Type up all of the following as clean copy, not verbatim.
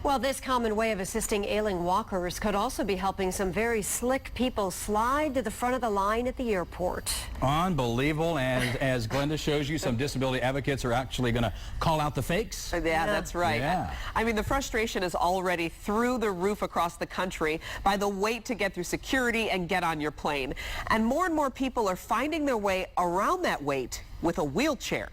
Well, this common way of assisting ailing walkers could also be helping some very slick people slide to the front of the line at the airport. Unbelievable. And as Glenda shows you, some disability advocates are actually going to call out the fakes. Yeah, that's right. Yeah. I mean, the frustration is already through the roof across the country by the wait to get through security and get on your plane. And more people are finding their way around that wait with a wheelchair.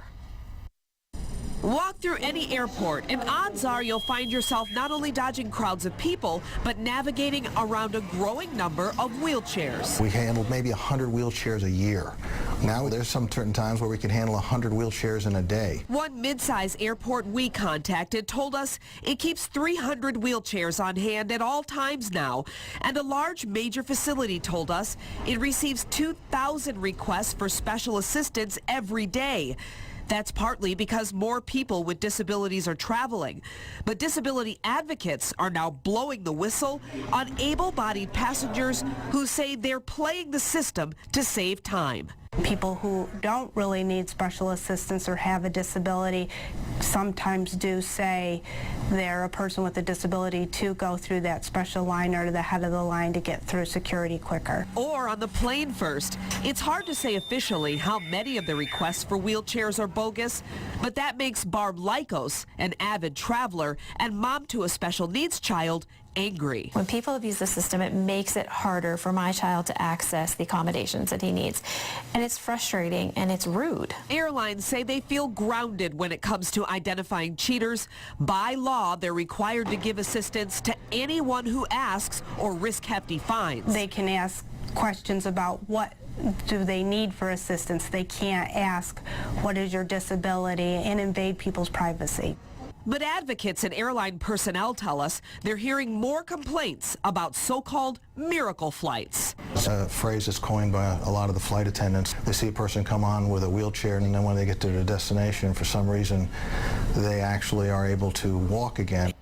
Walk through any airport, and odds are you'll find yourself not only dodging crowds of people, but navigating around a growing number of wheelchairs. We handle maybe 100 wheelchairs a year. Now there's some certain times where we can handle 100 wheelchairs in a day. One mid-size airport we contacted told us it keeps 300 wheelchairs on hand at all times now. And a large major facility told us it receives 2,000 requests for special assistance every day. That's partly because more people with disabilities are traveling. But disability advocates are now blowing the whistle on able-bodied passengers who say they're playing the system to save time. People who don't really need special assistance or have a disability sometimes do say they're a person with a disability to go through that special line or to the head of the line to get through security quicker. Or on the plane first. It's hard to say officially how many of the requests for wheelchairs are bogus, but that makes Barb Lycos, an avid traveler and mom to a special needs child, angry. When people abuse the system, it makes it harder for my child to access the accommodations that he needs. And it's frustrating and it's rude. Airlines say they feel grounded when it comes to identifying cheaters. By law, they're required to give assistance to anyone who asks or risk hefty fines. They can ask questions about what do they need for assistance. They can't ask, what is your disability, and invade people's privacy. But advocates and airline personnel tell us they're hearing more complaints about so-called miracle flights. It's a phrase that's coined by a lot of the flight attendants. They see a person come on with a wheelchair, and then when they get to their destination, for some reason, they actually are able to walk again.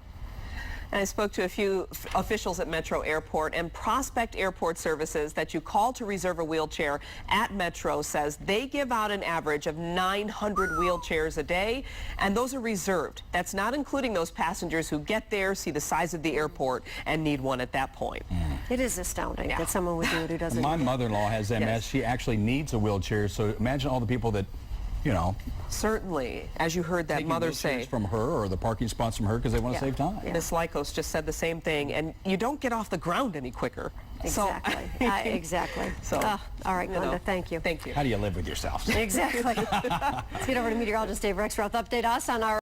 And I spoke to a few officials at Metro Airport, and Prospect Airport Services that you call to reserve a wheelchair at Metro says they give out an average of 900 wheelchairs a day, and those are reserved. That's not including those passengers who get there, see the size of the airport, and need one at that point. It is astounding that someone would do it who doesn't. My mother-in-law has MS. Yes. She actually needs a wheelchair, so imagine all the people that, you know, certainly, as you heard that mother say, from her or the parking spots from her because they want to save time. Ms. Lycos just said the same thing, and you don't get off the ground any quicker. Exactly. Exactly. So, all right, Glenda, thank you. Thank you. How do you live with yourself? Exactly. Let's get over to meteorologist Dave Rexroth. Update us on our